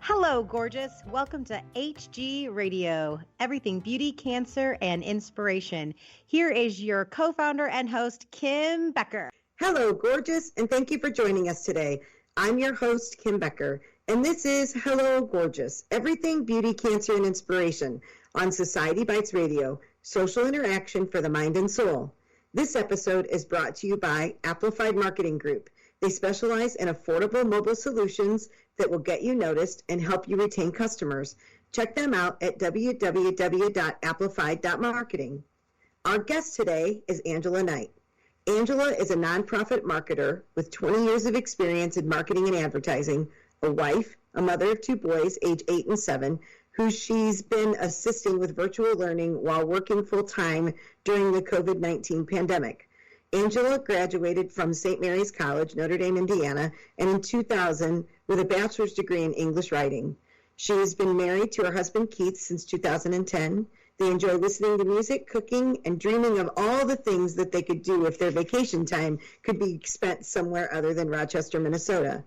Hello, gorgeous. Welcome to HG Radio, everything beauty, cancer, and inspiration. Here is your co-founder and host, Kim Becker. Hello, gorgeous, and thank you for joining us today. I'm your host, Kim Becker, and this is Hello, Gorgeous, everything beauty, cancer, and inspiration on Society Bites Radio, social interaction for the mind and soul. This episode is brought to you by Amplified Marketing Group. They specialize in affordable mobile solutions that will get you noticed and help you retain customers. Check them out at www.amplified.marketing. Our guest today is Angie Knight. Angela is a nonprofit marketer with 20 years of experience in marketing and advertising, a wife, a mother of two boys, age 8 and 7, who she's been assisting with virtual learning while working full-time during the COVID-19 pandemic. Angela graduated from St. Mary's College, Notre Dame, Indiana, and in 2000 with a bachelor's degree in English writing. She has been married to her husband, Keith, since 2010. They enjoy listening to music, cooking, and dreaming of all the things that they could do if their vacation time could be spent somewhere other than Rochester, Minnesota.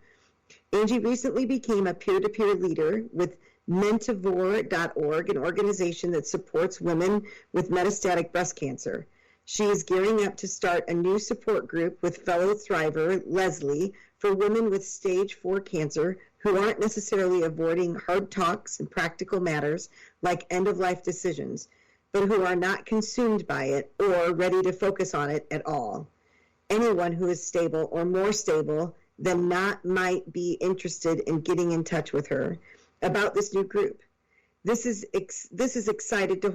Angie recently became a peer-to-peer leader with Mentivore.org, an organization that supports women with metastatic breast cancer. She is gearing up to start a new support group with fellow Thriver, Leslie, for women with stage 4 cancer who aren't necessarily avoiding hard talks and practical matters like end-of-life decisions, but who are not consumed by it or ready to focus on it at all. Anyone who is stable or more stable than not might be interested in getting in touch with her about this new group. She is excited to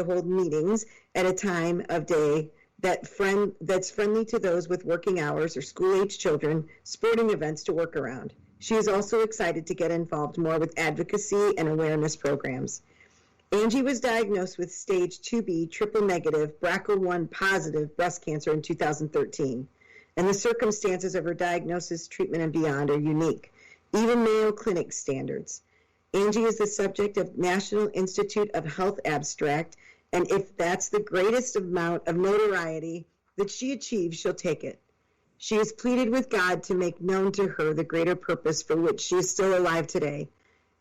hold meetings at a time of day that's friendly to those with working hours or school-age children, sporting events to work around. She is also excited to get involved more with advocacy and awareness programs. Angie was diagnosed with stage 2B triple-negative BRCA1 positive breast cancer in 2013, and the circumstances of her diagnosis, treatment, and beyond are unique, even Mayo Clinic standards. Angie is the subject of National Institute of Health abstract, and if that's the greatest amount of notoriety that she achieves, she'll take it. She has pleaded with God to make known to her the greater purpose for which she is still alive today,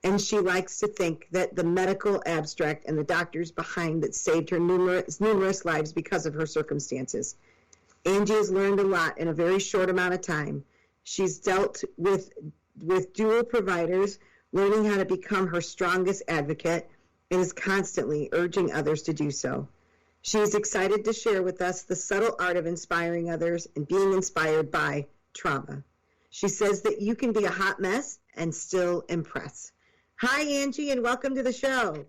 and she likes to think that the medical abstract and the doctors behind it saved her numerous lives because of her circumstances. Angie has learned a lot in a very short amount of time. She's dealt with dual providers, learning how to become her strongest advocate, and is constantly urging others to do so. She is excited to share with us the subtle art of inspiring others and being inspired by trauma. She says that you can be a hot mess and still impress. Hi, Angie, and welcome to the show.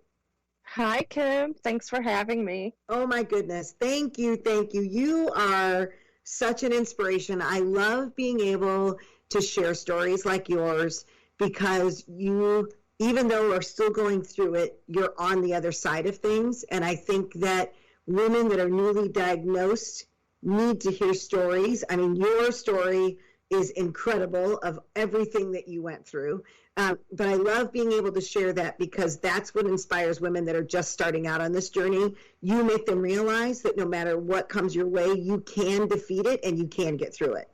Hi, Kim. Thanks for having me. Oh, my goodness. Thank you. Thank you. You are such an inspiration. I love being able to share stories like yours, because you, even though we're still going through it, you're on the other side of things. And I think that women that are newly diagnosed need to hear stories. I mean, your story is incredible of everything that you went through. But I love being able to share that, because that's what inspires women that are just starting out on this journey. You make them realize that no matter what comes your way, you can defeat it and you can get through it.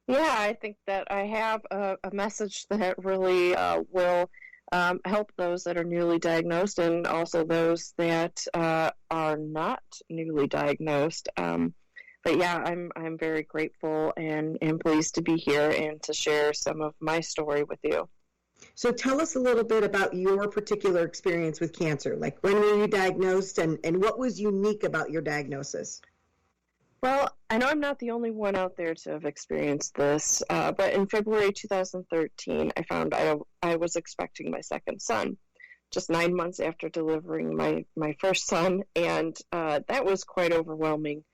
Yeah, I think that I have a message that really will help those that are newly diagnosed, and also those that are not newly diagnosed. But yeah, I'm very grateful and pleased to be here and to share some of my story with you. So tell us a little bit about your particular experience with cancer. Like, when were you diagnosed, and what was unique about your diagnosis? Well, I know I'm not the only one out there to have experienced this, but in February 2013, I found I was expecting my second son, just 9 months after delivering my first son, and that was quite overwhelming.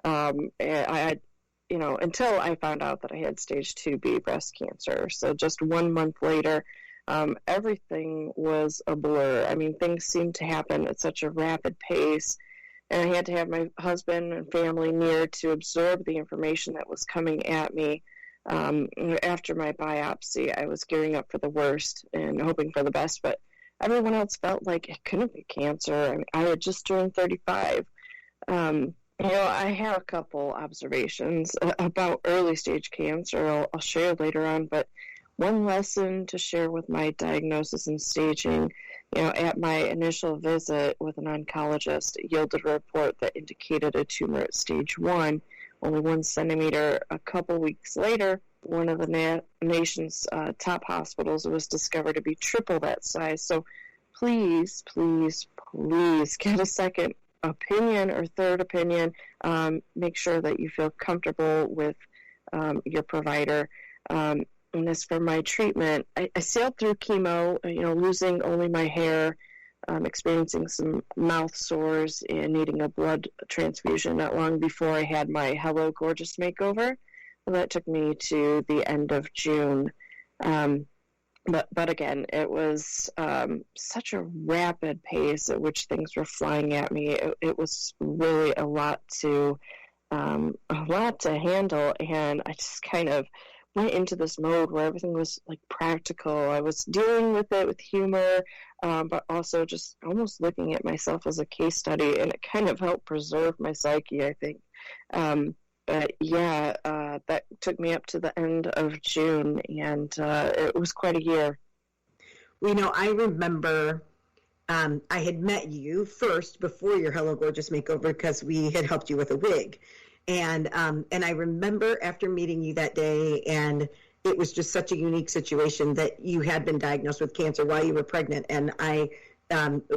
Until I found out that I had stage 2B breast cancer. So just 1 month later, everything was a blur. I mean, things seemed to happen at such a rapid pace. And I had to have my husband and family near to absorb the information that was coming at me. After my biopsy, I was gearing up for the worst and hoping for the best, but everyone else felt like it couldn't be cancer. I mean, I had just turned 35. I have a couple observations about early stage cancer I'll share later on, but one lesson to share with my diagnosis and staging. At my initial visit with an oncologist, it yielded a report that indicated a tumor at stage 1, only 1 centimeter. A couple weeks later, one of the nation's top hospitals was discovered to be triple that size. So please, please, please get a second opinion or third opinion. Make sure that you feel comfortable with your provider. And as for my treatment, I sailed through chemo, losing only my hair, experiencing some mouth sores and needing a blood transfusion not long before I had my Hello Gorgeous makeover. Well, that took me to the end of June. But again, it was such a rapid pace at which things were flying at me. It was really a lot to handle, and I just kind of went into this mode where everything was like practical. I was dealing with it with humor, but also just almost looking at myself as a case study, and it kind of helped preserve my psyche, I think. But yeah, that took me up to the end of June, and it was quite a year. I remember I had met you first before your Hello Gorgeous makeover because we had helped you with a wig. And I remember after meeting you that day, and it was just such a unique situation that you had been diagnosed with cancer while you were pregnant. And I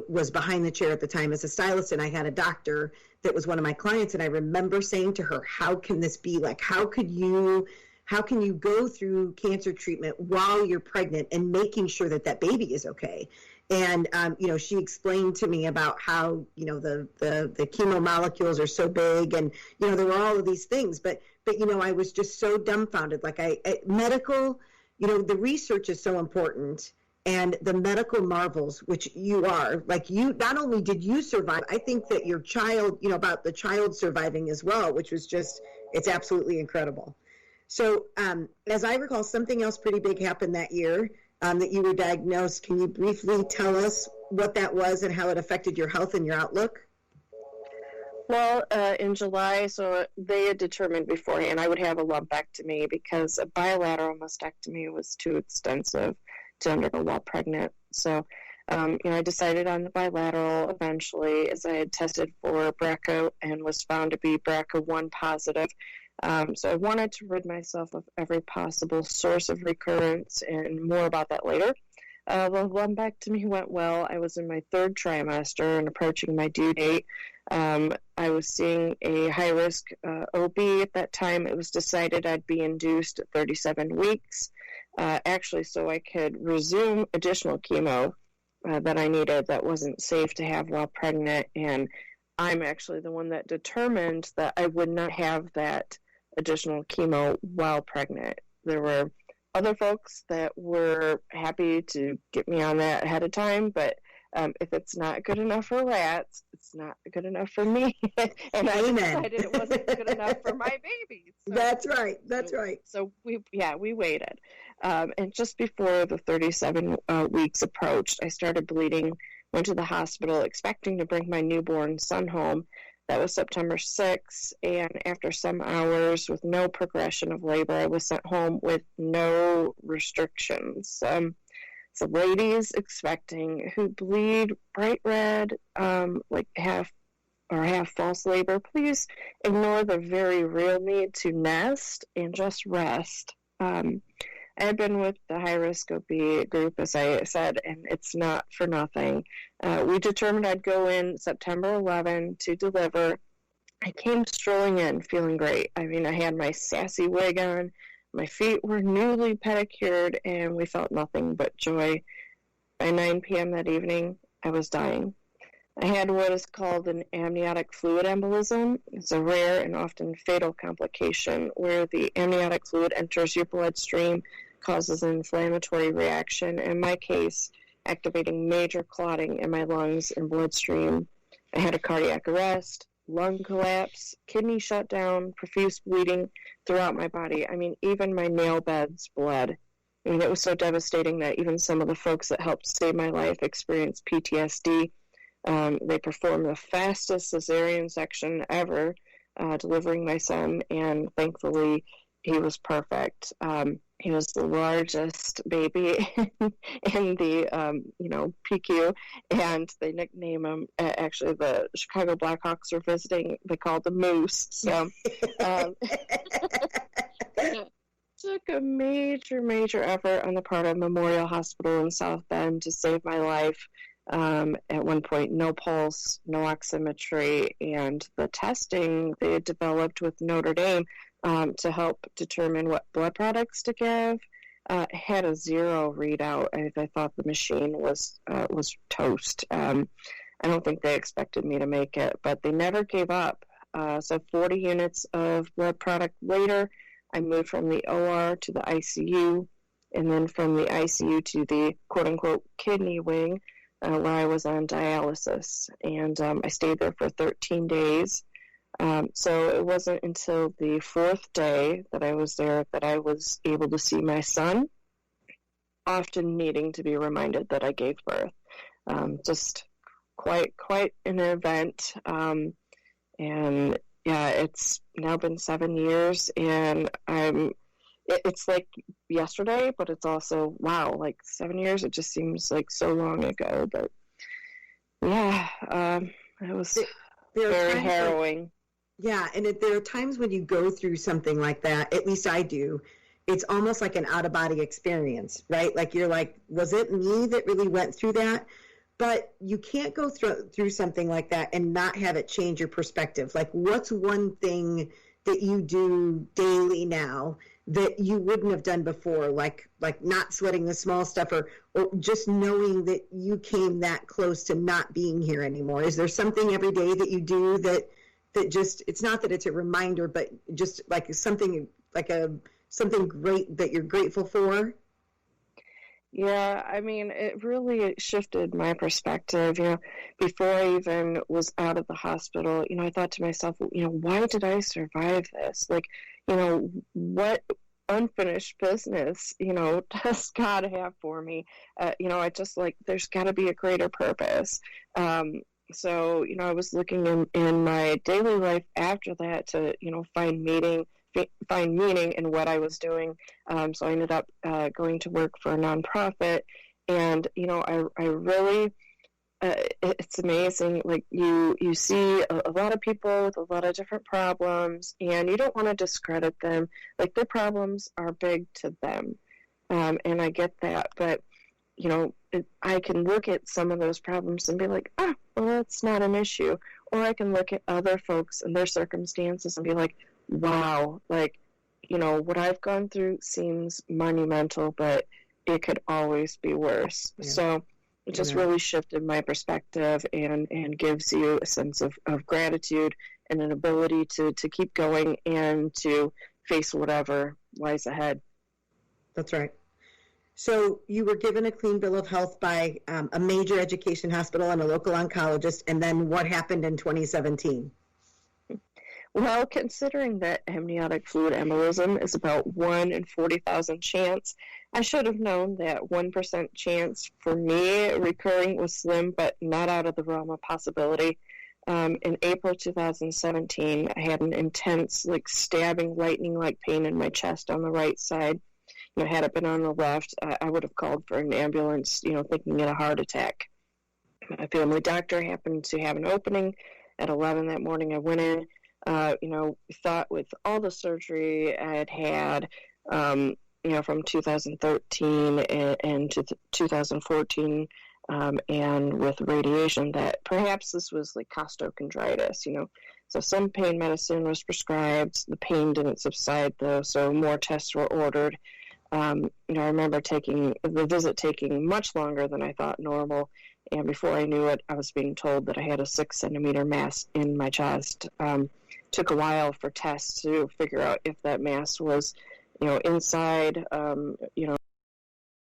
was behind the chair at the time as a stylist, and I had a doctor that was one of my clients. And I remember saying to her, how can this be? Like, how can you go through cancer treatment while you're pregnant and making sure that that baby is okay? And, she explained to me about how, the chemo molecules are so big, and, there were all of these things, but, I was just so dumbfounded. Like medical, the research is so important, and the medical marvels, which you are, like not only did you survive, I think that your child, about the child surviving as well, which was just, it's absolutely incredible. So, as I recall, something else pretty big happened that year. That you were diagnosed. Can you briefly tell us what that was and how it affected your health and your outlook? Well, in July, so they had determined beforehand I would have a lumpectomy because a bilateral mastectomy was too extensive to undergo while pregnant. So, I decided on the bilateral eventually, as I had tested for BRCA and was found to be BRCA1 positive. So I wanted to rid myself of every possible source of recurrence, and more about that later. The lumpectomy went well. I was in my 3rd trimester and approaching my due date. I was seeing a high-risk OB at that time. It was decided I'd be induced at 37 weeks, actually so I could resume additional chemo that I needed that wasn't safe to have while pregnant. And I'm actually the one that determined that I would not have that additional chemo while pregnant. There were other folks that were happy to get me on that ahead of time, but if it's not good enough for rats, it's not good enough for me. And I decided it wasn't good enough for my baby. So, That's right. So we waited. And just before the 37 weeks approached, I started bleeding, went to the hospital expecting to bring my newborn son home. That was September 6th, and after some hours with no progression of labor, I was sent home with no restrictions. So ladies expecting who bleed bright red, like have false labor, please ignore the very real need to nest and just rest. I had been with the high-risk OB group, as I said, and it's not for nothing. We determined I'd go in September 11 to deliver. I came strolling in feeling great. I mean, I had my sassy wig on, my feet were newly pedicured, and we felt nothing but joy. By 9 p.m. that evening, I was dying. I had what is called an amniotic fluid embolism. It's a rare and often fatal complication where the amniotic fluid enters your bloodstream, causes an inflammatory reaction, in my case, activating major clotting in my lungs and bloodstream. I had a cardiac arrest, lung collapse, kidney shutdown, profuse bleeding throughout my body. I mean, even my nail beds bled. I mean, it was so devastating that even some of the folks that helped save my life experienced PTSD. They performed the fastest cesarean section ever, delivering my son, and thankfully he was perfect. He was the largest baby in the, PQ, and they nicknamed him, actually, the Chicago Blackhawks were visiting, they called him Moose. So it took a major effort on the part of Memorial Hospital in South Bend to save my life. At one point, no pulse, no oximetry, and the testing they had developed with Notre Dame to help determine what blood products to give had a 0 readout. I thought the machine was toast. I don't think they expected me to make it, but they never gave up. So 40 units of blood product later, I moved from the OR to the ICU, and then from the ICU to the quote-unquote kidney wing, where I was on dialysis. And I stayed there for 13 days. So it wasn't until the 4th day that I was there that I was able to see my son, often needing to be reminded that I gave birth. Just quite an event. And yeah, it's now been 7 years, and it's like yesterday, but it's also, wow, like 7 years, it just seems like so long ago. But yeah, it was very harrowing. Yeah, and there are times when you go through something like that, at least I do, it's almost like an out-of-body experience, right? Like you're like, was it me that really went through that? But you can't go through something like that and not have it change your perspective. Like, what's one thing that you do daily now that you wouldn't have done before, like not sweating the small stuff, or just knowing that you came that close to not being here anymore? Is there something every day that you do that just, it's not that it's a reminder, but just like something great that you're grateful for? Yeah, I mean, it really shifted my perspective. Before I even was out of the hospital, I thought to myself, why did I survive this? Like, what unfinished business, does God have for me? I just there's got to be a greater purpose. So, I was looking in my daily life after that to, find meaning in what I was doing. So I ended up going to work for a nonprofit, and I really it's amazing. Like you see a lot of people with a lot of different problems, and you don't want to discredit them. Like their problems are big to them, and I get that. But I can look at some of those problems and be like, well, that's not an issue. Or I can look at other folks and their circumstances and be like, wow, what I've gone through seems monumental, but it could always be worse. Yeah. So it just really shifted my perspective and gives you a sense of gratitude and an ability to keep going and to face whatever lies ahead. That's right. So you were given a clean bill of health by a major education hospital and a local oncologist, and then what happened in 2017? Well, considering that amniotic fluid embolism is about 1 in 40,000 chance, I should have known that 1% chance for me recurring was slim, but not out of the realm of possibility. In April 2017, I had an intense, stabbing, lightning-like pain in my chest on the right side. Had it been on the left, I would have called for an ambulance, thinking it a heart attack. My family doctor happened to have an opening at 11 that morning. I went in. Thought with all the surgery I had had, from 2013 and to 2014, and with radiation, that perhaps this was costochondritis, So some pain medicine was prescribed. The pain didn't subside, though, so more tests were ordered. I remember the visit taking much longer than I thought normal. And before I knew it, I was being told that I had a 6-centimeter mass in my chest. Took a while for tests to figure out if that mass was, inside,